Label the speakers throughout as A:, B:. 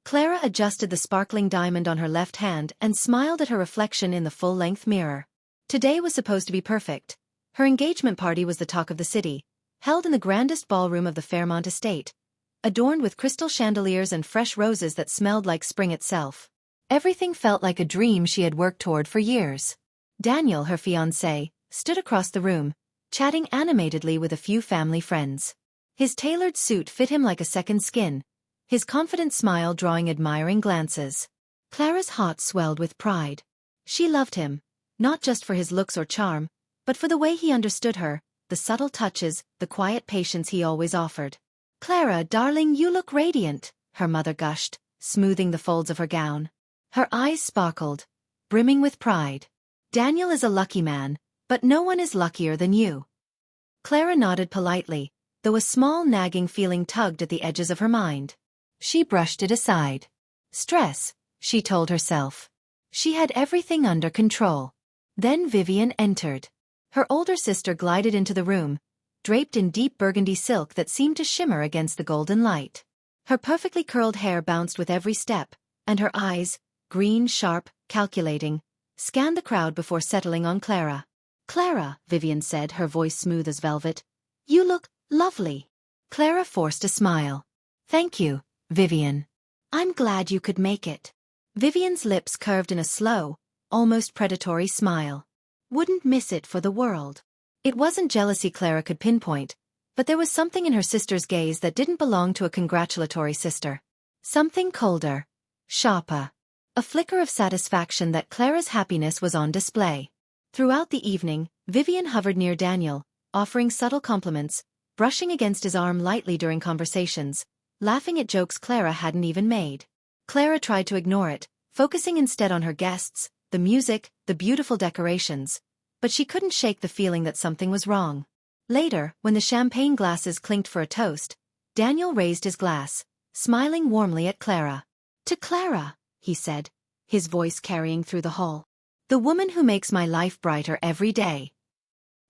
A: Clara adjusted the sparkling diamond on her left hand and smiled at her reflection in the full-length mirror. Today was supposed to be perfect. Her engagement party was the talk of the city, held in the grandest ballroom of the Fairmont estate, adorned with crystal chandeliers and fresh roses that smelled like spring itself. Everything felt like a dream she had worked toward for years. Daniel, her fiancé, stood across the room, chatting animatedly with a few family friends. His tailored suit fit him like a second skin, his confident smile drawing admiring glances. Clara's heart swelled with pride. She loved him, not just for his looks or charm, but for the way he understood her, the subtle touches, the quiet patience he always offered. "Clara, darling, you look radiant," her mother gushed, smoothing the folds of her gown. Her eyes sparkled, brimming with pride. "Daniel is a lucky man, but no one is luckier than you." Clara nodded politely, though a small nagging feeling tugged at the edges of her mind. She brushed it aside. Stress, she told herself. She had everything under control. Then Vivian entered. Her older sister glided into the room, draped in deep burgundy silk that seemed to shimmer against the golden light. Her perfectly curled hair bounced with every step, and her eyes, green, sharp, calculating, scanned the crowd before settling on Clara. "Clara," Vivian said, her voice smooth as velvet, "you look lovely." Clara forced a smile. "Thank you, Vivian. I'm glad you could make it." Vivian's lips curved in a slow, almost predatory smile. "Wouldn't miss it for the world." It wasn't jealousy Clara could pinpoint, but there was something in her sister's gaze that didn't belong to a congratulatory sister. Something colder, sharper. A flicker of satisfaction that Clara's happiness was on display. Throughout the evening, Vivian hovered near Daniel, offering subtle compliments, brushing against his arm lightly during conversations, laughing at jokes Clara hadn't even made. Clara tried to ignore it, focusing instead on her guests, the music, the beautiful decorations, but she couldn't shake the feeling that something was wrong. Later, when the champagne glasses clinked for a toast, Daniel raised his glass, smiling warmly at Clara. "To Clara," he said, his voice carrying through the hall. "The woman who makes my life brighter every day."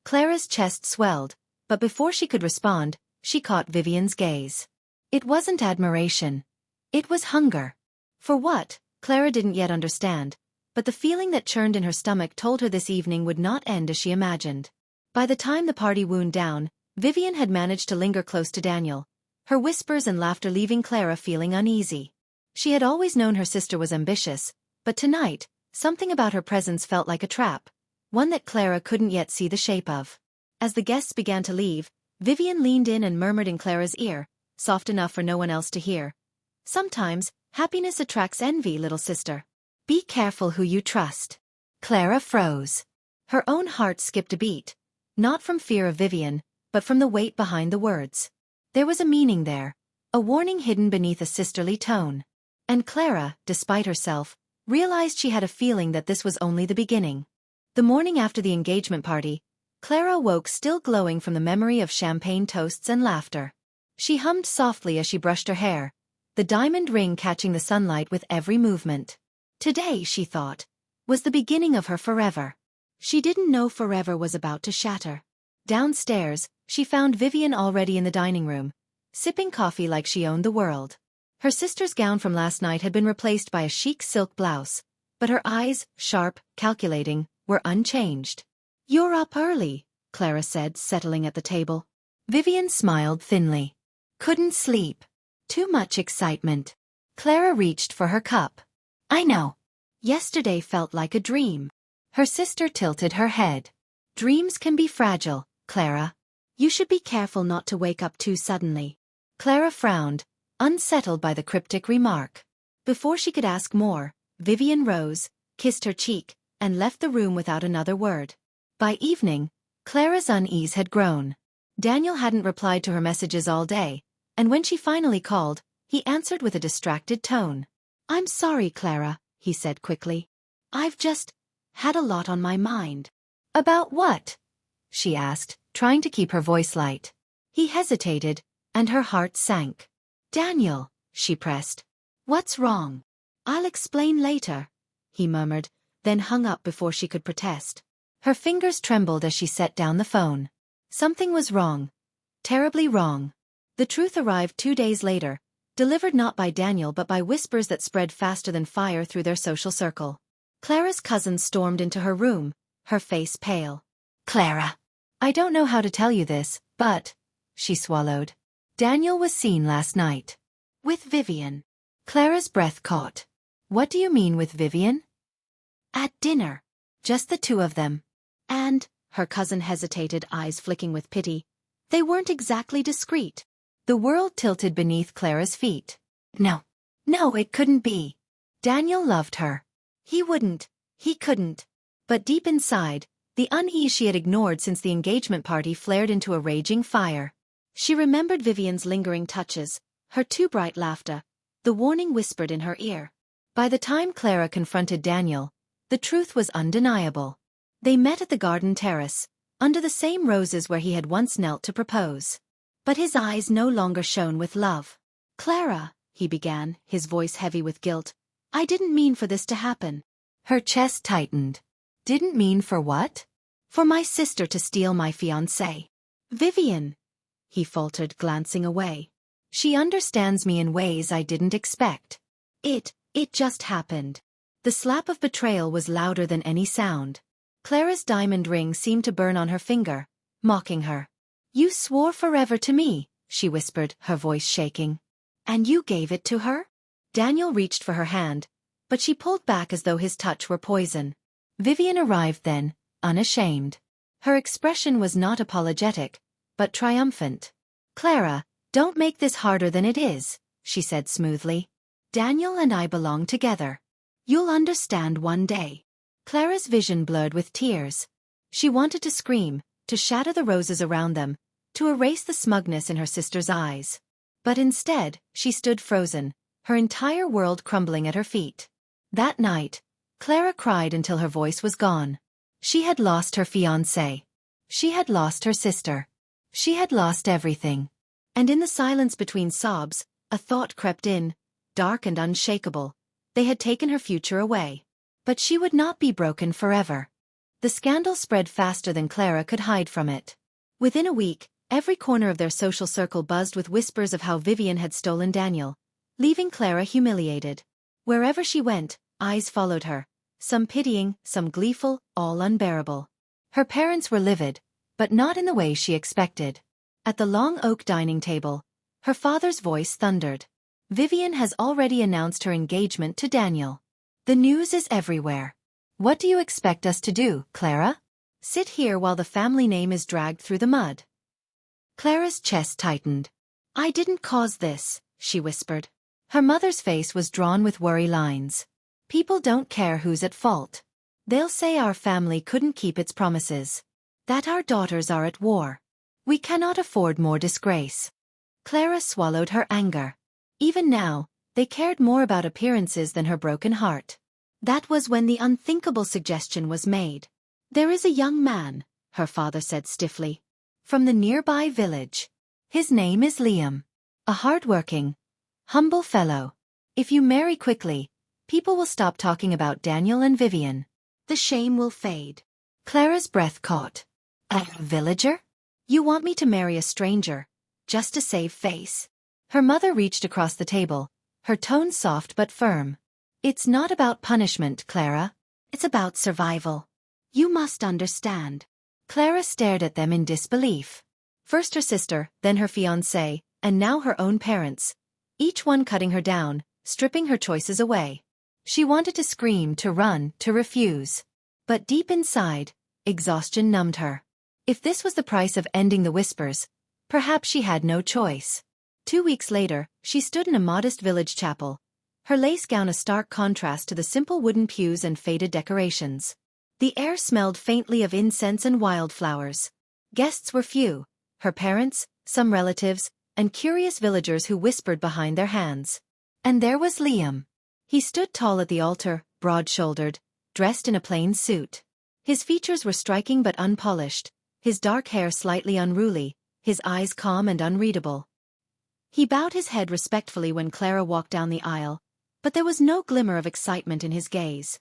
A: Clara's chest swelled, but before she could respond, she caught Vivian's gaze. It wasn't admiration. It was hunger. For what, Clara didn't yet understand, but the feeling that churned in her stomach told her this evening would not end as she imagined. By the time the party wound down, Vivian had managed to linger close to Daniel, her whispers and laughter leaving Clara feeling uneasy. She had always known her sister was ambitious, but tonight, something about her presence felt like a trap, one that Clara couldn't yet see the shape of. As the guests began to leave, Vivian leaned in and murmured in Clara's ear, soft enough for no one else to hear. "Sometimes, happiness attracts envy, little sister. Be careful who you trust." Clara froze. Her own heart skipped a beat, not from fear of Vivian, but from the weight behind the words. There was a meaning there, a warning hidden beneath a sisterly tone. And Clara, despite herself, realized she had a feeling that this was only the beginning. The morning after the engagement party, Clara awoke still glowing from the memory of champagne toasts and laughter. She hummed softly as she brushed her hair, the diamond ring catching the sunlight with every movement. Today, she thought, was the beginning of her forever. She didn't know forever was about to shatter. Downstairs, she found Vivian already in the dining room, sipping coffee like she owned the world. Her sister's gown from last night had been replaced by a chic silk blouse, but her eyes, sharp, calculating, were unchanged. "You're up early," Clara said, settling at the table. Vivian smiled thinly. "Couldn't sleep. Too much excitement." Clara reached for her cup. "I know. Yesterday felt like a dream." Her sister tilted her head. "Dreams can be fragile, Clara. You should be careful not to wake up too suddenly." Clara frowned, unsettled by the cryptic remark. Before she could ask more, Vivian rose, kissed her cheek, and left the room without another word. By evening, Clara's unease had grown. Daniel hadn't replied to her messages all day, and when she finally called, he answered with a distracted tone. "I'm sorry, Clara," he said quickly. "I've just had a lot on my mind." "About what?" she asked, trying to keep her voice light. He hesitated, and her heart sank. "Daniel," she pressed. "What's wrong?" "I'll explain later," he murmured, then hung up before she could protest. Her fingers trembled as she set down the phone. Something was wrong. Terribly wrong. The truth arrived 2 days later, delivered not by Daniel but by whispers that spread faster than fire through their social circle. Clara's cousin stormed into her room, her face pale. "Clara, I don't know how to tell you this, but," she swallowed. "Daniel was seen last night. With Vivian." Clara's breath caught. "What do you mean with Vivian?" "At dinner. Just the two of them. And," her cousin hesitated, eyes flicking with pity, "they weren't exactly discreet." The world tilted beneath Clara's feet. No, it couldn't be. Daniel loved her. He couldn't. But deep inside, the unease she had ignored since the engagement party flared into a raging fire. She remembered Vivian's lingering touches, her too bright laughter, the warning whispered in her ear. By the time Clara confronted Daniel, the truth was undeniable. They met at the garden terrace, under the same roses where he had once knelt to propose. But his eyes no longer shone with love. "Clara," he began, his voice heavy with guilt, "I didn't mean for this to happen." Her chest tightened. "Didn't mean for what?" "For my sister to steal my fiancé." "Vivian," he faltered, glancing away. "She understands me in ways I didn't expect. It just happened." The slap of betrayal was louder than any sound. Clara's diamond ring seemed to burn on her finger, mocking her. "You swore forever to me," she whispered, her voice shaking. "And you gave it to her?" Daniel reached for her hand, but she pulled back as though his touch were poison. Vivian arrived then, unashamed. Her expression was not apologetic, but triumphant. "Clara, don't make this harder than it is," she said smoothly. "Daniel and I belong together. You'll understand one day." Clara's vision blurred with tears. She wanted to scream, to shatter the roses around them, to erase the smugness in her sister's eyes. But instead, she stood frozen, her entire world crumbling at her feet. That night, Clara cried until her voice was gone. She had lost her fiancé. She had lost her sister. She had lost everything. And in the silence between sobs, a thought crept in, dark and unshakable. They had taken her future away. But she would not be broken forever. The scandal spread faster than Clara could hide from it. Within a week, every corner of their social circle buzzed with whispers of how Vivian had stolen Daniel, leaving Clara humiliated. Wherever she went, eyes followed her, some pitying, some gleeful, all unbearable. Her parents were livid, but not in the way she expected. At the long oak dining table, her father's voice thundered. "Vivian has already announced her engagement to Daniel. The news is everywhere. What do you expect us to do, Clara? Sit here while the family name is dragged through the mud?" Clara's chest tightened. "I didn't cause this," she whispered. Her mother's face was drawn with worry lines. "People don't care who's at fault. They'll say our family couldn't keep its promises. That our daughters are at war. We cannot afford more disgrace." Clara swallowed her anger. Even now, they cared more about appearances than her broken heart. That was when the unthinkable suggestion was made. "There is a young man," her father said stiffly, "from the nearby village. His name is Liam. A hard-working, humble fellow. If you marry quickly, people will stop talking about Daniel and Vivian. The shame will fade." Clara's breath caught. "A villager? You want me to marry a stranger, just to save face?" Her mother reached across the table, her tone soft but firm. "It's not about punishment, Clara. It's about survival. You must understand." Clara stared at them in disbelief. First her sister, then her fiancé, and now her own parents. Each one cutting her down, stripping her choices away. She wanted to scream, to run, to refuse. But deep inside, exhaustion numbed her. If this was the price of ending the whispers, perhaps she had no choice. 2 weeks later, she stood in a modest village chapel, her lace gown a stark contrast to the simple wooden pews and faded decorations. The air smelled faintly of incense and wildflowers. Guests were few, her parents, some relatives, and curious villagers who whispered behind their hands. And there was Liam. He stood tall at the altar, broad-shouldered, dressed in a plain suit. His features were striking but unpolished, his dark hair slightly unruly, his eyes calm and unreadable. He bowed his head respectfully when Clara walked down the aisle, but there was no glimmer of excitement in his gaze.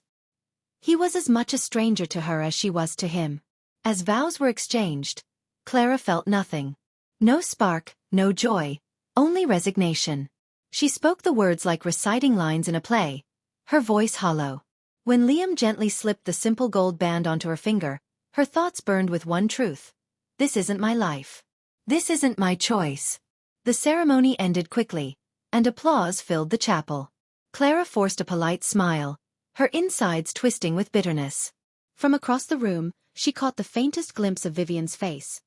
A: He was as much a stranger to her as she was to him. As vows were exchanged, Clara felt nothing. No spark, no joy, only resignation. She spoke the words like reciting lines in a play, her voice hollow. When Liam gently slipped the simple gold band onto her finger, her thoughts burned with one truth. This isn't my life. This isn't my choice. The ceremony ended quickly, and applause filled the chapel. Clara forced a polite smile, her insides twisting with bitterness. From across the room, she caught the faintest glimpse of Vivian's face.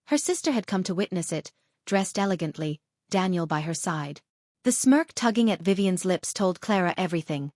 A: Her sister had come to witness it, dressed elegantly, Daniel by her side. The smirk tugging at Vivian's lips told Clara everything.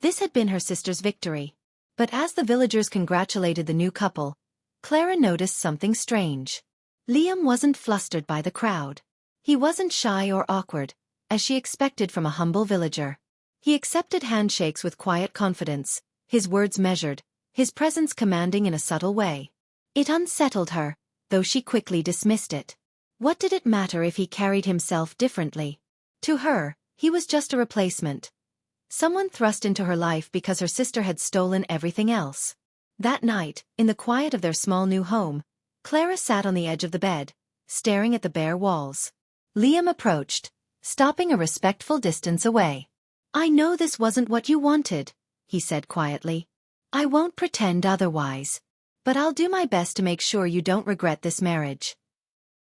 A: This had been her sister's victory. But as the villagers congratulated the new couple, Clara noticed something strange. Liam wasn't flustered by the crowd. He wasn't shy or awkward, as she expected from a humble villager. He accepted handshakes with quiet confidence, his words measured, his presence commanding in a subtle way. It unsettled her, though she quickly dismissed it. What did it matter if he carried himself differently? To her, he was just a replacement. Someone thrust into her life because her sister had stolen everything else. That night, in the quiet of their small new home, Clara sat on the edge of the bed, staring at the bare walls. Liam approached, stopping a respectful distance away. "I know this wasn't what you wanted," he said quietly. "I won't pretend otherwise. But I'll do my best to make sure you don't regret this marriage."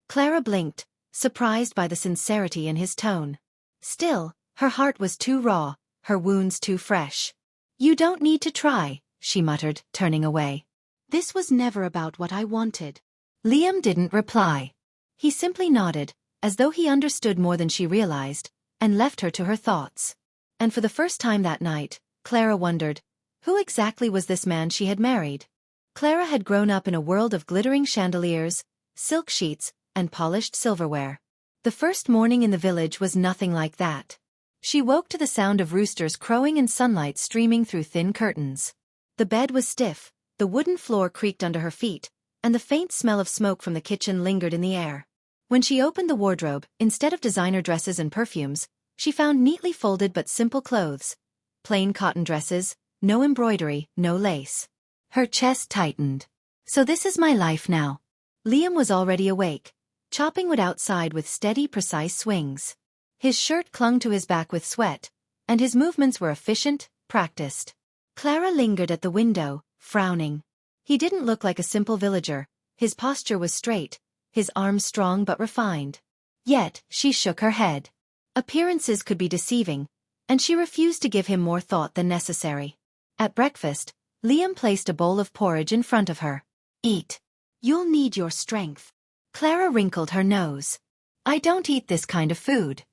A: Clara blinked, surprised by the sincerity in his tone. Still, her heart was too raw, her wounds too fresh. "You don't need to try," she muttered, turning away. "This was never about what I wanted." Liam didn't reply. He simply nodded, as though he understood more than she realized, and left her to her thoughts. And for the first time that night, Clara wondered, who exactly was this man she had married? Clara had grown up in a world of glittering chandeliers, silk sheets, and polished silverware. The first morning in the village was nothing like that. She woke to the sound of roosters crowing and sunlight streaming through thin curtains. The bed was stiff, the wooden floor creaked under her feet, and the faint smell of smoke from the kitchen lingered in the air. When she opened the wardrobe, instead of designer dresses and perfumes, she found neatly folded but simple clothes. Plain cotton dresses, no embroidery, no lace. Her chest tightened. So this is my life now. Liam was already awake, chopping wood outside with steady, precise swings. His shirt clung to his back with sweat, and his movements were efficient, practiced. Clara lingered at the window, frowning. He didn't look like a simple villager, his posture was straight, his arms strong but refined. Yet, she shook her head. Appearances could be deceiving, and she refused to give him more thought than necessary. At breakfast, Liam placed a bowl of porridge in front of her. "Eat. You'll need your strength." Clara wrinkled her nose. "I don't eat this kind of food."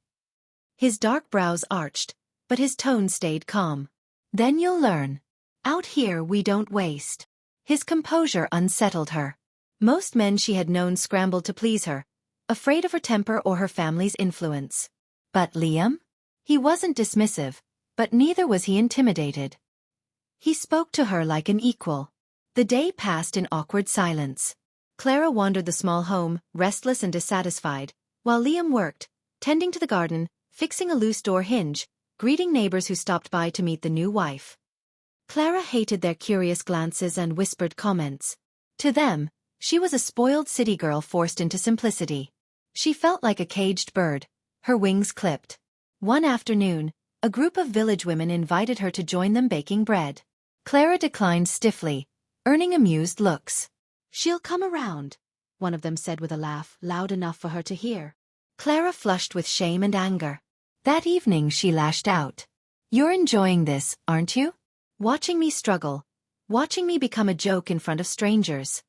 A: His dark brows arched, but his tone stayed calm. "Then you'll learn. Out here we don't waste." His composure unsettled her. Most men she had known scrambled to please her, afraid of her temper or her family's influence. But Liam? He wasn't dismissive, but neither was he intimidated. He spoke to her like an equal. The day passed in awkward silence. Clara wandered the small home, restless and dissatisfied, while Liam worked, tending to the garden, fixing a loose door hinge, greeting neighbors who stopped by to meet the new wife. Clara hated their curious glances and whispered comments. To them, she was a spoiled city girl forced into simplicity. She felt like a caged bird, her wings clipped. One afternoon, a group of village women invited her to join them baking bread. Clara declined stiffly, earning amused looks. "She'll come around," one of them said with a laugh loud enough for her to hear. Clara flushed with shame and anger. That evening she lashed out. "You're enjoying this, aren't you? Watching me struggle. Watching me become a joke in front of strangers."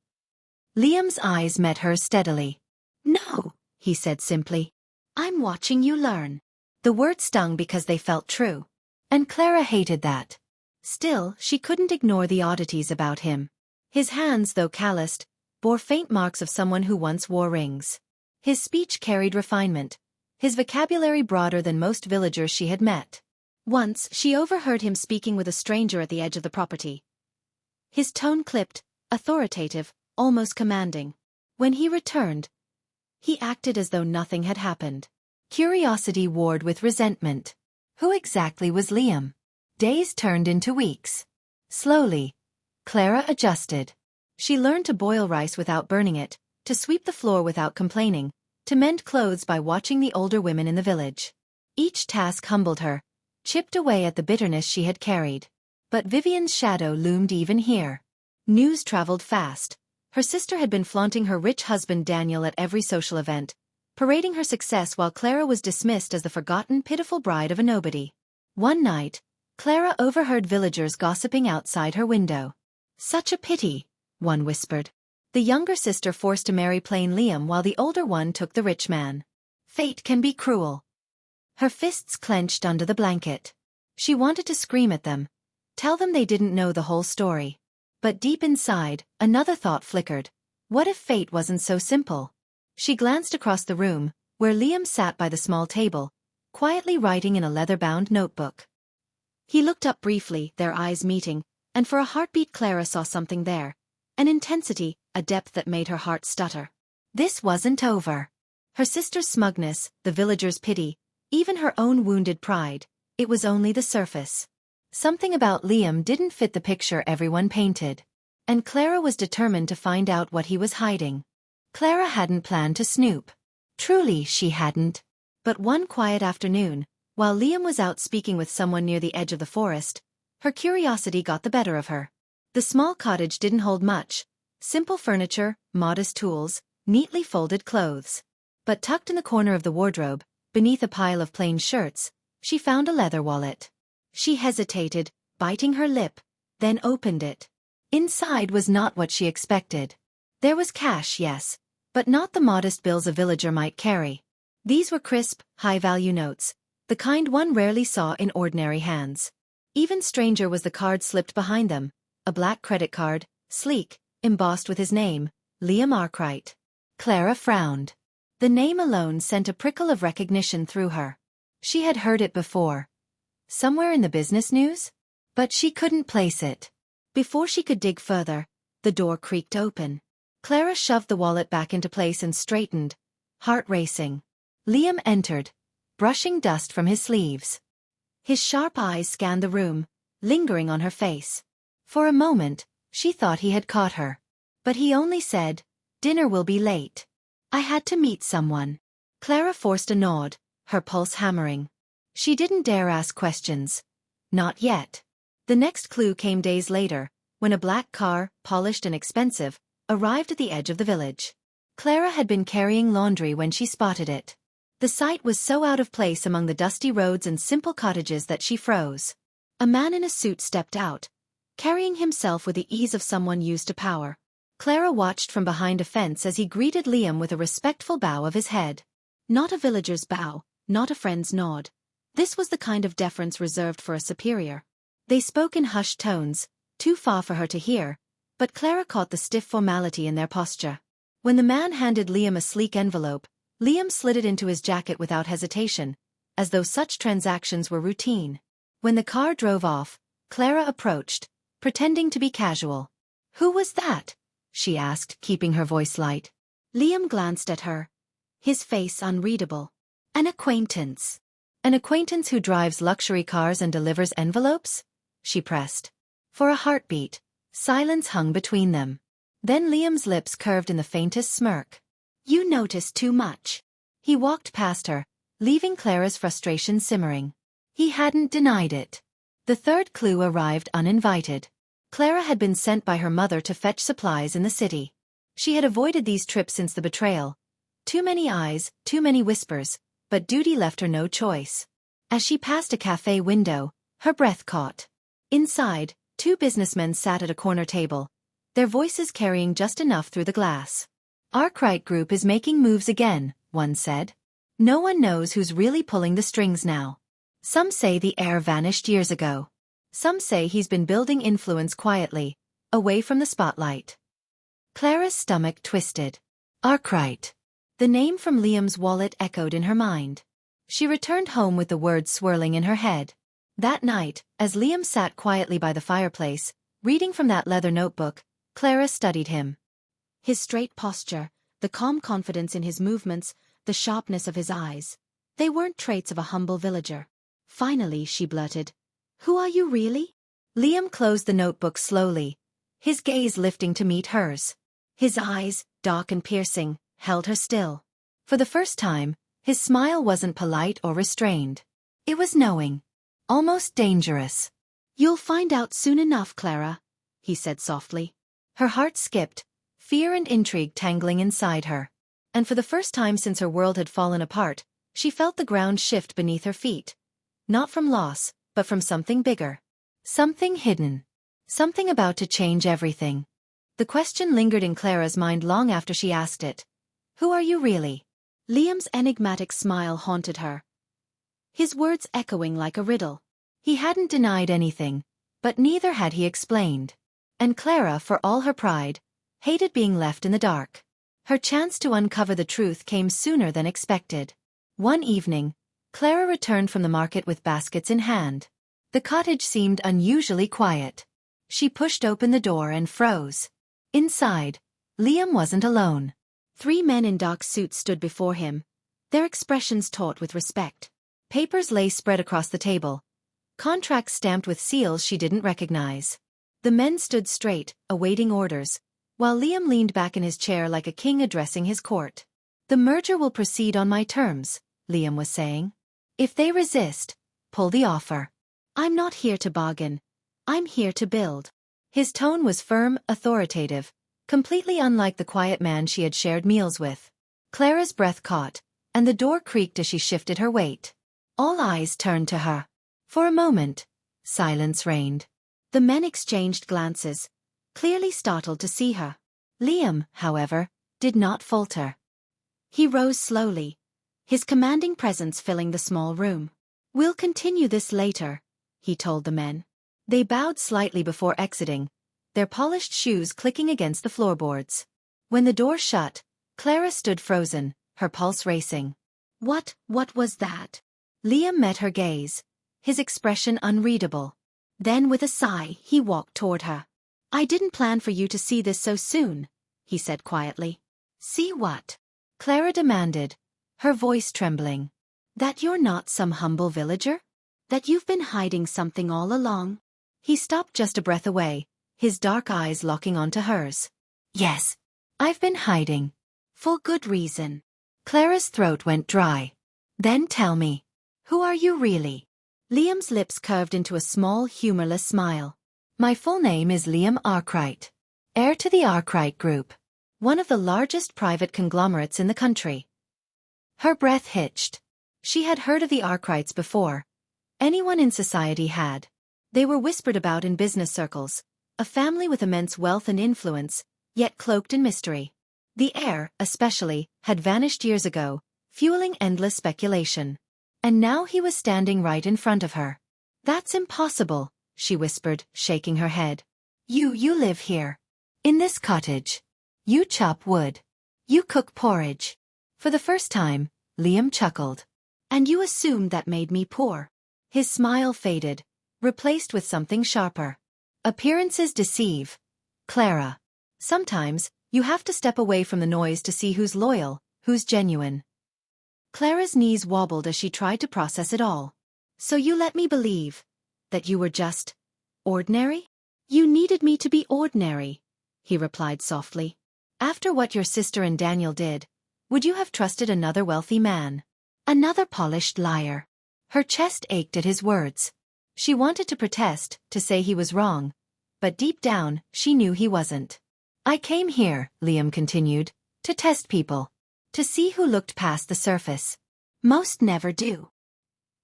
A: Liam's eyes met hers steadily. "No," he said simply. "I'm watching you learn." The words stung because they felt true. And Clara hated that. Still, she couldn't ignore the oddities about him. His hands, though calloused, bore faint marks of someone who once wore rings. His speech carried refinement, his vocabulary broader than most villagers she had met. Once, she overheard him speaking with a stranger at the edge of the property. His tone clipped, authoritative, almost commanding. When he returned, he acted as though nothing had happened. Curiosity warred with resentment. Who exactly was Liam? Days turned into weeks. Slowly, Clara adjusted. She learned to boil rice without burning it, to sweep the floor without complaining, to mend clothes by watching the older women in the village. Each task humbled her, chipped away at the bitterness she had carried. But Vivian's shadow loomed even here. News traveled fast. Her sister had been flaunting her rich husband Daniel at every social event, parading her success while Clara was dismissed as the forgotten, pitiful bride of a nobody. One night, Clara overheard villagers gossiping outside her window. "Such a pity," one whispered. The younger sister forced to marry plain Liam while the older one took the rich man. Fate can be cruel. Her fists clenched under the blanket. She wanted to scream at them, tell them they didn't know the whole story. But deep inside, another thought flickered. What if fate wasn't so simple? She glanced across the room, where Liam sat by the small table, quietly writing in a leather-bound notebook. He looked up briefly, their eyes meeting, and for a heartbeat Clara saw something there. An intensity, a depth that made her heart stutter. This wasn't over. Her sister's smugness, the villagers' pity, even her own wounded pride, it was only the surface. Something about Liam didn't fit the picture everyone painted. And Clara was determined to find out what he was hiding. Clara hadn't planned to snoop. Truly, she hadn't. But one quiet afternoon, while Liam was out speaking with someone near the edge of the forest, her curiosity got the better of her. The small cottage didn't hold much. Simple furniture, modest tools, neatly folded clothes. But tucked in the corner of the wardrobe, beneath a pile of plain shirts, she found a leather wallet. She hesitated, biting her lip, then opened it. Inside was not what she expected. There was cash, yes, but not the modest bills a villager might carry. These were crisp, high-value notes, the kind one rarely saw in ordinary hands. Even stranger was the card slipped behind them, a black credit card, sleek, embossed with his name, Liam Arkwright. Clara frowned. The name alone sent a prickle of recognition through her. She had heard it before. Somewhere in the business news? But she couldn't place it. Before she could dig further, the door creaked open. Clara shoved the wallet back into place and straightened, heart racing. Liam entered, brushing dust from his sleeves. His sharp eyes scanned the room, lingering on her face. For a moment, she thought he had caught her. But he only said, "Dinner will be late. I had to meet someone." Clara forced a nod, her pulse hammering. She didn't dare ask questions. Not yet. The next clue came days later, when a black car, polished and expensive, arrived at the edge of the village. Clara had been carrying laundry when she spotted it. The sight was so out of place among the dusty roads and simple cottages that she froze. A man in a suit stepped out, carrying himself with the ease of someone used to power. Clara watched from behind a fence as he greeted Liam with a respectful bow of his head. Not a villager's bow, not a friend's nod. This was the kind of deference reserved for a superior. They spoke in hushed tones, too far for her to hear, but Clara caught the stiff formality in their posture. When the man handed Liam a sleek envelope, Liam slid it into his jacket without hesitation, as though such transactions were routine. When the car drove off, Clara approached, pretending to be casual. "Who was that?" she asked, keeping her voice light. Liam glanced at her, his face unreadable. "An acquaintance." "An acquaintance who drives luxury cars and delivers envelopes?" she pressed. For a heartbeat, silence hung between them. Then Liam's lips curved in the faintest smirk. "You notice too much." He walked past her, leaving Clara's frustration simmering. He hadn't denied it. The third clue arrived uninvited. Clara had been sent by her mother to fetch supplies in the city. She had avoided these trips since the betrayal. Too many eyes, too many whispers, but duty left her no choice. As she passed a cafe window, her breath caught. Inside, two businessmen sat at a corner table, their voices carrying just enough through the glass. "Arkwright Group is making moves again," one said. "No one knows who's really pulling the strings now. Some say the heir vanished years ago. Some say he's been building influence quietly, away from the spotlight." Clara's stomach twisted. Arkwright. The name from Liam's wallet echoed in her mind. She returned home with the words swirling in her head. That night, as Liam sat quietly by the fireplace, reading from that leather notebook, Clara studied him. His straight posture, the calm confidence in his movements, the sharpness of his eyes. They weren't traits of a humble villager. Finally, she blurted, "Who are you really?" Liam closed the notebook slowly, his gaze lifting to meet hers. His eyes, dark and piercing, held her still. For the first time, his smile wasn't polite or restrained. It was knowing. Almost dangerous. "You'll find out soon enough, Clara," he said softly. Her heart skipped, fear and intrigue tangling inside her. And for the first time since her world had fallen apart, she felt the ground shift beneath her feet. Not from loss, but from something bigger. Something hidden. Something about to change everything. The question lingered in Clara's mind long after she asked it. "Who are you really?" Liam's enigmatic smile haunted her, his words echoing like a riddle. He hadn't denied anything, but neither had he explained. And Clara, for all her pride, hated being left in the dark. Her chance to uncover the truth came sooner than expected. One evening, Clara returned from the market with baskets in hand. The cottage seemed unusually quiet. She pushed open the door and froze. Inside, Liam wasn't alone. 3 men in dark suits stood before him, their expressions taut with respect. Papers lay spread across the table, contracts stamped with seals she didn't recognize. The men stood straight, awaiting orders, while Liam leaned back in his chair like a king addressing his court. "The merger will proceed on my terms," Liam was saying. "If they resist, pull the offer. I'm not here to bargain. I'm here to build." His tone was firm, authoritative, completely unlike the quiet man she had shared meals with. Clara's breath caught, and the door creaked as she shifted her weight. All eyes turned to her. For a moment, silence reigned. The men exchanged glances, clearly startled to see her. Liam, however, did not falter. He rose slowly, his commanding presence filling the small room. "We'll continue this later," he told the men. They bowed slightly before exiting, their polished shoes clicking against the floorboards. When the door shut, Clara stood frozen, her pulse racing. What was that?" Liam met her gaze, his expression unreadable. Then with a sigh, he walked toward her. "I didn't plan for you to see this so soon," he said quietly. "See what?" Clara demanded, her voice trembling. "That you're not some humble villager? That you've been hiding something all along?" He stopped just a breath away, his dark eyes locking onto hers. "Yes, I've been hiding. For good reason." Clara's throat went dry. "Then tell me, who are you really?" Liam's lips curved into a small, humorless smile. "My full name is Liam Arkwright, heir to the Arkwright Group, one of the largest private conglomerates in the country." Her breath hitched. She had heard of the Arkwrights before. Anyone in society had. They were whispered about in business circles, a family with immense wealth and influence, yet cloaked in mystery. The heir, especially, had vanished years ago, fueling endless speculation. And now he was standing right in front of her. "That's impossible," she whispered, shaking her head. You live here. In this cottage. You chop wood. You cook porridge." For the first time, Liam chuckled. "And you assumed that made me poor." His smile faded, replaced with something sharper. "Appearances deceive, Clara. Sometimes, you have to step away from the noise to see who's loyal, who's genuine." Clara's knees wobbled as she tried to process it all. "So you let me believe that you were just ordinary?" "You needed me to be ordinary," he replied softly. "After what your sister and Daniel did, would you have trusted another wealthy man? Another polished liar?" Her chest ached at his words. She wanted to protest, to say he was wrong, but deep down, she knew he wasn't. "I came here," Liam continued, "to test people. To see who looked past the surface. Most never do."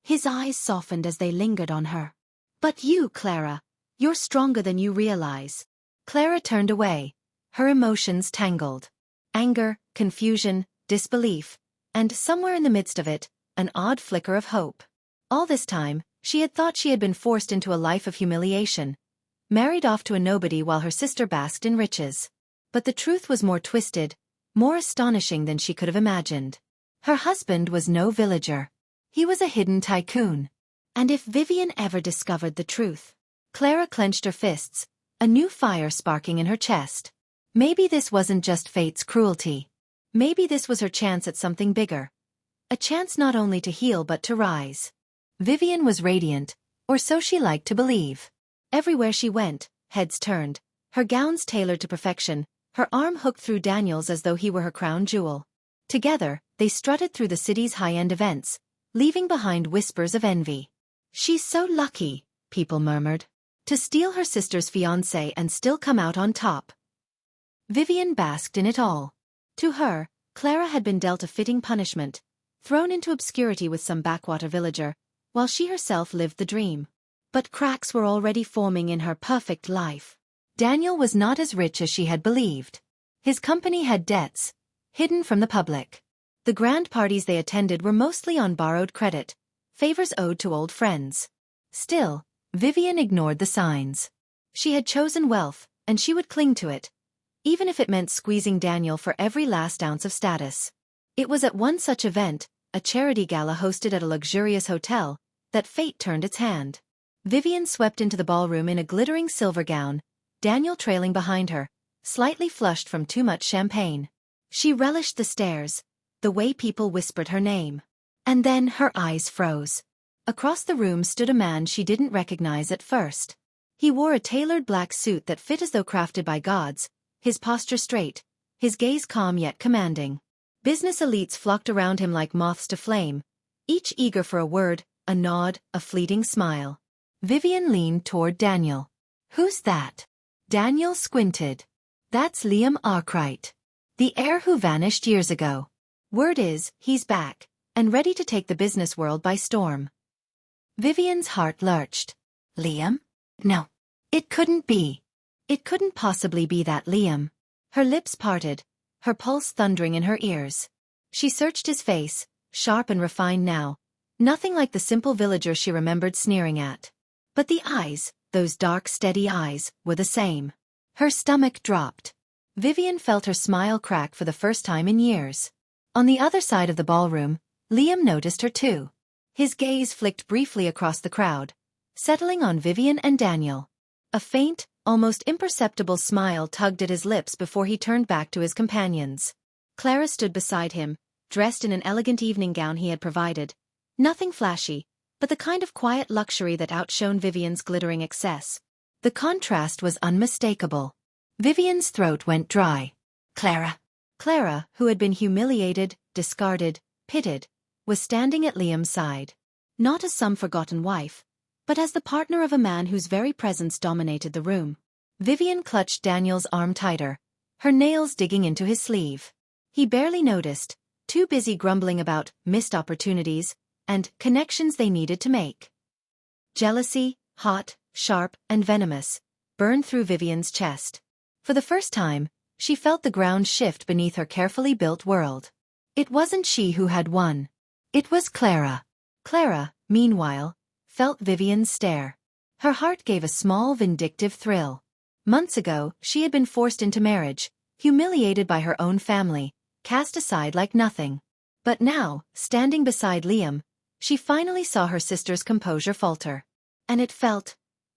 A: His eyes softened as they lingered on her. "But you, Clara, you're stronger than you realize." Clara turned away, her emotions tangled. Anger, confusion, disbelief, and somewhere in the midst of it, an odd flicker of hope. All this time, she had thought she had been forced into a life of humiliation, married off to a nobody while her sister basked in riches. But the truth was more twisted, more astonishing than she could have imagined. Her husband was no villager. He was a hidden tycoon. And if Vivian ever discovered the truth... Clara clenched her fists, a new fire sparking in her chest. Maybe this wasn't just fate's cruelty. Maybe this was her chance at something bigger. A chance not only to heal but to rise. Vivian was radiant, or so she liked to believe. Everywhere she went, heads turned, her gowns tailored to perfection, her arm hooked through Daniel's as though he were her crown jewel. Together, they strutted through the city's high-end events, leaving behind whispers of envy. "She's so lucky," people murmured, "to steal her sister's fiancé and still come out on top." Vivian basked in it all. To her, Clara had been dealt a fitting punishment, thrown into obscurity with some backwater villager, while she herself lived the dream. But cracks were already forming in her perfect life. Daniel was not as rich as she had believed. His company had debts, hidden from the public. The grand parties they attended were mostly on borrowed credit, favors owed to old friends. Still, Vivian ignored the signs. She had chosen wealth, and she would cling to it, even if it meant squeezing Daniel for every last ounce of status. It was at one such event, a charity gala hosted at a luxurious hotel, that fate turned its hand. Vivian swept into the ballroom in a glittering silver gown, Daniel trailing behind her, slightly flushed from too much champagne. She relished the stares, the way people whispered her name. And then her eyes froze. Across the room stood a man she didn't recognize at first. He wore a tailored black suit that fit as though crafted by gods, his posture straight, his gaze calm yet commanding. Business elites flocked around him like moths to flame, each eager for a word, a nod, a fleeting smile. Vivian leaned toward Daniel. "Who's that?" Daniel squinted. "That's Liam Arkwright, the heir who vanished years ago. Word is, he's back, and ready to take the business world by storm." Vivian's heart lurched. Liam? No. It couldn't be. It couldn't possibly be that Liam. Her lips parted, her pulse thundering in her ears. She searched his face, sharp and refined now, nothing like the simple villager she remembered sneering at. But the eyes, those dark, steady eyes, were the same. Her stomach dropped. Vivian felt her smile crack for the first time in years. On the other side of the ballroom, Liam noticed her too. His gaze flicked briefly across the crowd, settling on Vivian and Daniel. A faint, almost imperceptible smile tugged at his lips before he turned back to his companions. Clara stood beside him, dressed in an elegant evening gown he had provided. Nothing flashy, but the kind of quiet luxury that outshone Vivian's glittering excess. The contrast was unmistakable. Vivian's throat went dry. Clara, who had been humiliated, discarded, pitted, was standing at Liam's side. Not as some forgotten wife, but as the partner of a man whose very presence dominated the room. Vivian clutched Daniel's arm tighter, her nails digging into his sleeve. He barely noticed, too busy grumbling about missed opportunities and connections they needed to make. Jealousy, hot, sharp, and venomous, burned through Vivian's chest. For the first time, she felt the ground shift beneath her carefully built world. It wasn't she who had won. It was Clara. Clara, meanwhile, felt Vivian's stare. Her heart gave a small vindictive thrill. Months ago, she had been forced into marriage, humiliated by her own family, cast aside like nothing. But now, standing beside Liam, she finally saw her sister's composure falter. And it felt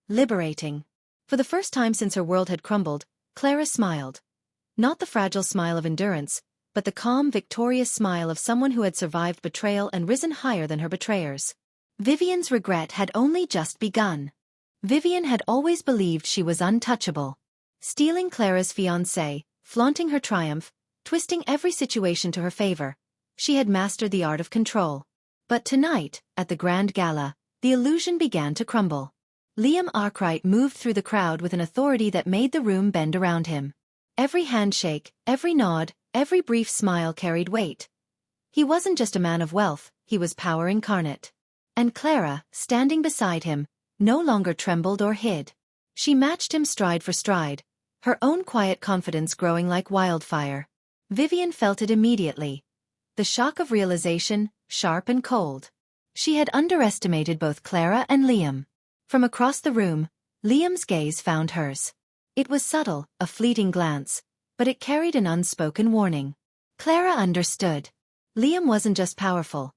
A: liberating. For the first time since her world had crumbled, Clara smiled. Not the fragile smile of endurance, but the calm, victorious smile of someone who had survived betrayal and risen higher than her betrayers. Vivian's regret had only just begun. Vivian had always believed she was untouchable. Stealing Clara's fiancé, flaunting her triumph, twisting every situation to her favor, she had mastered the art of control. But tonight, at the grand gala, the illusion began to crumble. Liam Arkwright moved through the crowd with an authority that made the room bend around him. Every handshake, every nod, every brief smile carried weight. He wasn't just a man of wealth, he was power incarnate. And Clara, standing beside him, no longer trembled or hid. She matched him stride for stride, her own quiet confidence growing like wildfire. Vivian felt it immediately. The shock of realization, sharp and cold. She had underestimated both Clara and Liam. From across the room, Liam's gaze found hers. It was subtle, a fleeting glance, but it carried an unspoken warning. Clara understood. Liam wasn't just powerful.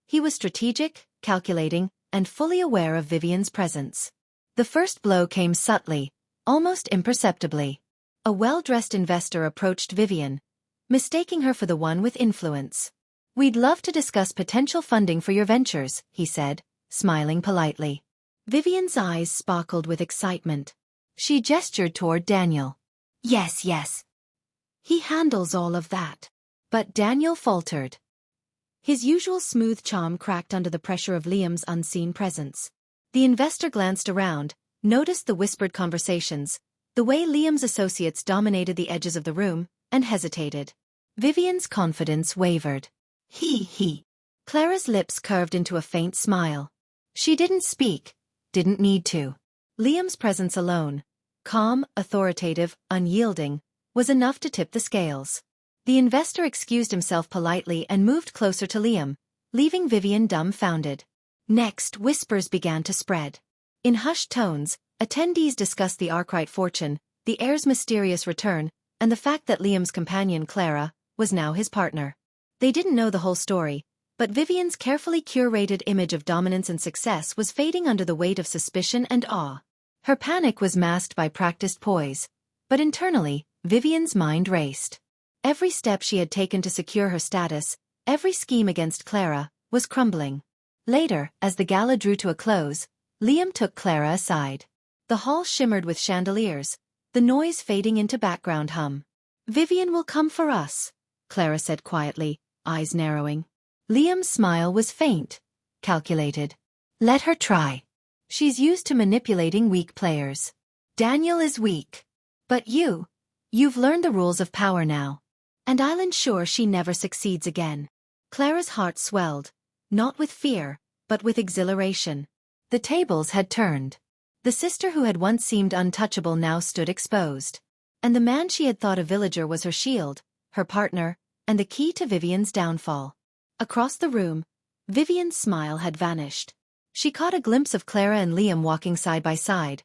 A: He was strategic, calculating, and fully aware of Vivian's presence. The first blow came subtly, almost imperceptibly. A well-dressed investor approached Vivian, mistaking her for the one with influence. "We'd love to discuss potential funding for your ventures," he said, smiling politely. Vivian's eyes sparkled with excitement. She gestured toward Daniel. Yes. He handles all of that." But Daniel faltered. His usual smooth charm cracked under the pressure of Liam's unseen presence. The investor glanced around, noticed the whispered conversations, the way Liam's associates dominated the edges of the room, and hesitated. Vivian's confidence wavered. He. Clara's lips curved into a faint smile. She didn't speak, didn't need to. Liam's presence alone, calm, authoritative, unyielding, was enough to tip the scales. The investor excused himself politely and moved closer to Liam, leaving Vivian dumbfounded. Next, whispers began to spread. In hushed tones, attendees discussed the Arkwright fortune, the heir's mysterious return, and the fact that Liam's companion Clara was now his partner. They didn't know the whole story, but Vivian's carefully curated image of dominance and success was fading under the weight of suspicion and awe. Her panic was masked by practiced poise, but internally, Vivian's mind raced. Every step she had taken to secure her status, every scheme against Clara, was crumbling. Later, as the gala drew to a close, Liam took Clara aside. The hall shimmered with chandeliers, the noise fading into background hum. "Vivian will come for us," Clara said quietly, eyes narrowing. Liam's smile was faint, calculated. "Let her try. She's used to manipulating weak players. Daniel is weak. But you've learned the rules of power now. And I'll ensure she never succeeds again." Clara's heart swelled, not with fear, but with exhilaration. The tables had turned. The sister who had once seemed untouchable now stood exposed. And the man she had thought a villager was her shield, her partner, and the key to Vivian's downfall. Across the room, Vivian's smile had vanished. She caught a glimpse of Clara and Liam walking side by side,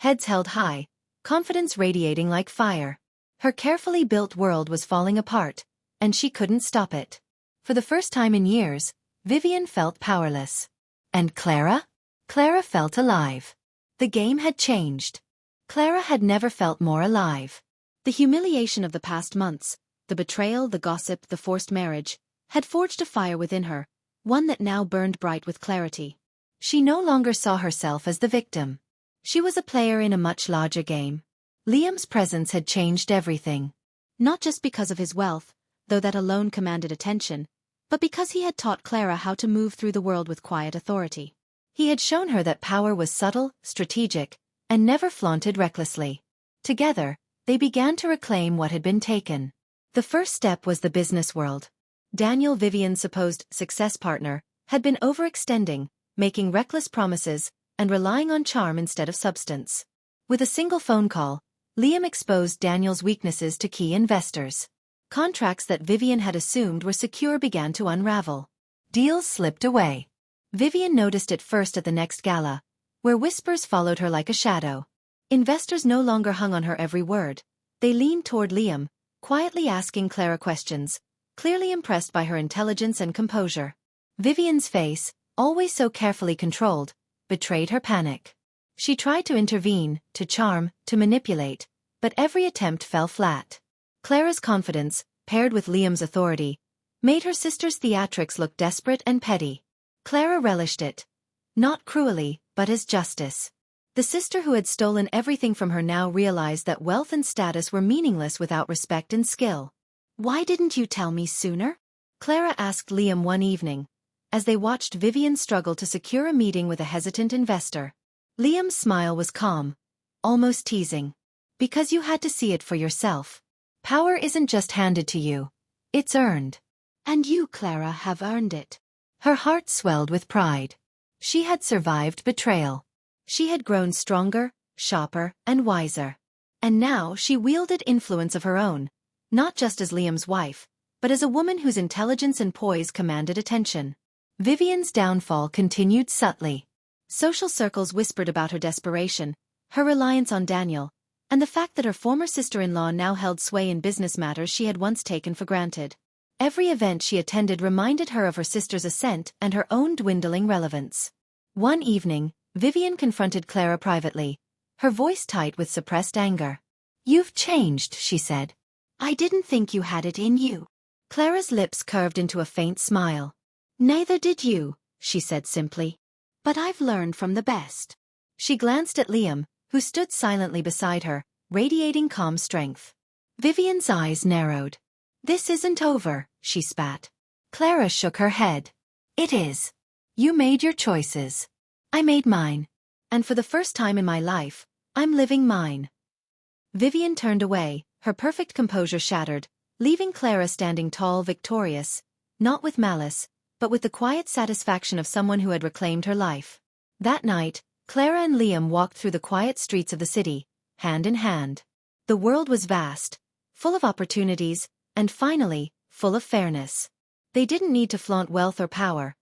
A: heads held high, confidence radiating like fire. Her carefully built world was falling apart, and she couldn't stop it. For the first time in years, Vivian felt powerless. And Clara? Clara felt alive. The game had changed. Clara had never felt more alive. The humiliation of the past months, the betrayal, the gossip, the forced marriage, had forged a fire within her, one that now burned bright with clarity. She no longer saw herself as the victim. She was a player in a much larger game. Liam's presence had changed everything. Not just because of his wealth, though that alone commanded attention, but because he had taught Clara how to move through the world with quiet authority. He had shown her that power was subtle, strategic, and never flaunted recklessly. Together, they began to reclaim what had been taken. The first step was the business world. Daniel, Vivian's supposed success partner, had been overextending, making reckless promises, and relying on charm instead of substance. With a single phone call, Liam exposed Daniel's weaknesses to key investors. Contracts that Vivian had assumed were secure began to unravel. Deals slipped away. Vivian noticed it first at the next gala, where whispers followed her like a shadow. Investors no longer hung on her every word. They leaned toward Liam, quietly asking Clara questions, clearly impressed by her intelligence and composure. Vivian's face, always so carefully controlled, betrayed her panic. She tried to intervene, to charm, to manipulate, but every attempt fell flat. Clara's confidence, paired with Liam's authority, made her sister's theatrics look desperate and petty. Clara relished it. Not cruelly, but as justice. The sister who had stolen everything from her now realized that wealth and status were meaningless without respect and skill. "Why didn't you tell me sooner?" Clara asked Liam one evening, as they watched Vivian struggle to secure a meeting with a hesitant investor. Liam's smile was calm, almost teasing. "Because you had to see it for yourself. Power isn't just handed to you. It's earned. And you, Clara, have earned it." Her heart swelled with pride. She had survived betrayal. She had grown stronger, sharper, and wiser. And now she wielded influence of her own, not just as Liam's wife, but as a woman whose intelligence and poise commanded attention. Vivian's downfall continued subtly. Social circles whispered about her desperation, her reliance on Daniel, and the fact that her former sister-in-law now held sway in business matters she had once taken for granted. Every event she attended reminded her of her sister's ascent and her own dwindling relevance. One evening, Vivian confronted Clara privately, her voice tight with suppressed anger. "You've changed," she said. "I didn't think you had it in you." Clara's lips curved into a faint smile. "Neither did you," she said simply. "But I've learned from the best." She glanced at Liam, who stood silently beside her, radiating calm strength. Vivian's eyes narrowed. "This isn't over," she spat. Clara shook her head. It is. You made your choices. I made mine. And for the first time in my life, I'm living mine. Vivian turned away, her perfect composure shattered, leaving Clara standing tall, victorious, not with malice, but with the quiet satisfaction of someone who had reclaimed her life. That night, Clara and Liam walked through the quiet streets of the city, hand in hand. The world was vast, full of opportunities, and finally, full of fairness. They didn't need to flaunt wealth or power.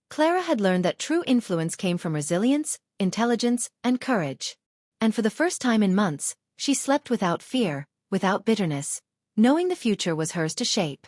A: Clara had learned that true influence came from resilience, intelligence, and courage. And for the first time in months, she slept without fear, without bitterness, knowing the future was hers to shape.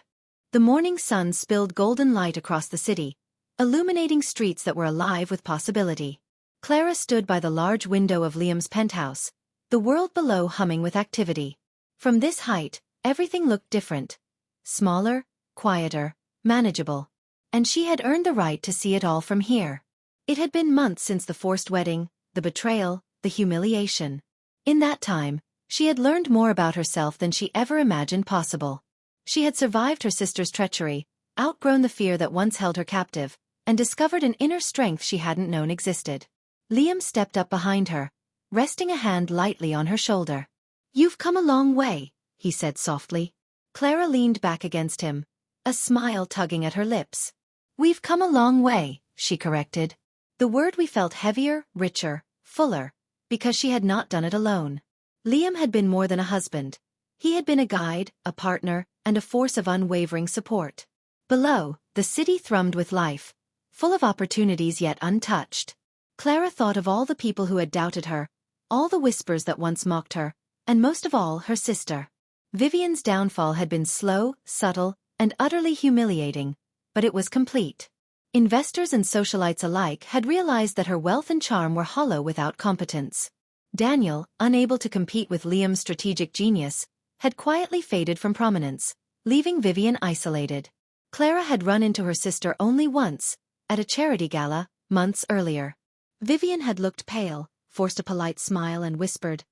A: The morning sun spilled golden light across the city, illuminating streets that were alive with possibility. Clara stood by the large window of Liam's penthouse, the world below humming with activity. From this height, everything looked different. Smaller, quieter, manageable. And she had earned the right to see it all from here. It had been months since the forced wedding, the betrayal, the humiliation. In that time, she had learned more about herself than she ever imagined possible. She had survived her sister's treachery, outgrown the fear that once held her captive, and discovered an inner strength she hadn't known existed. Liam stepped up behind her, resting a hand lightly on her shoulder. "You've come a long way," he said softly. Clara leaned back against him, a smile tugging at her lips. "We've come a long way," she corrected. The word we felt heavier, richer, fuller, because she had not done it alone. Liam had been more than a husband. He had been a guide, a partner, and a force of unwavering support. Below, the city thrummed with life, full of opportunities yet untouched. Clara thought of all the people who had doubted her, all the whispers that once mocked her, and most of all her sister. Vivian's downfall had been slow, subtle, and utterly humiliating, but it was complete. Investors and socialites alike had realized that her wealth and charm were hollow without competence. Daniel, unable to compete with Liam's strategic genius, had quietly faded from prominence, leaving Vivian isolated. Clara had run into her sister only once, at a charity gala, months earlier. Vivian had looked pale, forced a polite smile and whispered,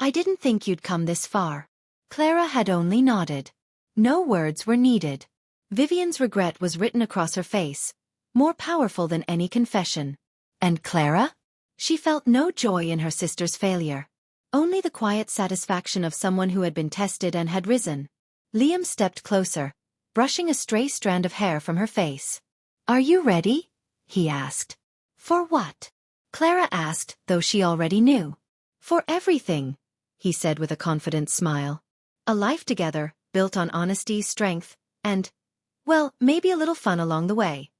A: I didn't think you'd come this far." Clara had only nodded. No words were needed. Vivian's regret was written across her face, more powerful than any confession. And Clara? She felt no joy in her sister's failure. Only the quiet satisfaction of someone who had been tested and had risen. Liam stepped closer, brushing a stray strand of hair from her face. "Are you ready?" he asked. "For what?" Clara asked, though she already knew. "For everything," he said with a confident smile. "A life together, built on honesty, strength, and, well, maybe a little fun along the way."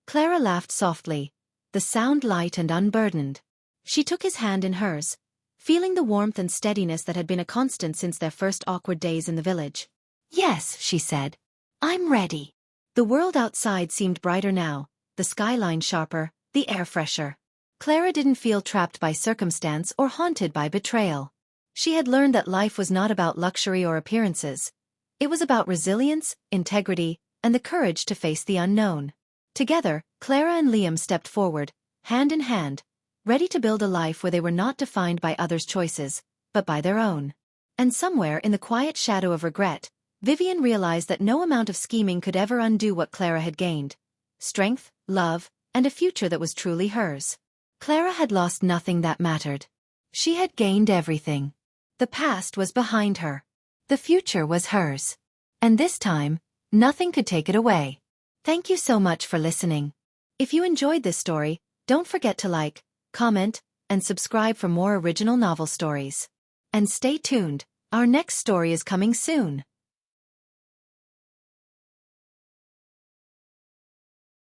A: Clara laughed softly, the sound light and unburdened. She took his hand in hers, feeling the warmth and steadiness that had been a constant since their first awkward days in the village. "Yes," she said. "I'm ready." The world outside seemed brighter now, the skyline sharper, the air fresher. Clara didn't feel trapped by circumstance or haunted by betrayal. She had learned that life was not about luxury or appearances. It was about resilience, integrity, and the courage to face the unknown. Together, Clara and Liam stepped forward, hand in hand, ready to build a life where they were not defined by others' choices, but by their own. And somewhere in the quiet shadow of regret, Vivian realized that no amount of scheming could ever undo what Clara had gained: strength, love, and a future that was truly hers. Clara had lost nothing that mattered. She had gained everything. The past was behind her. The future was hers. And this time, nothing could take it away. Thank you so much for listening. If you enjoyed this story, don't forget to like, comment, and subscribe for more original novel stories. And stay tuned, our next story is coming soon.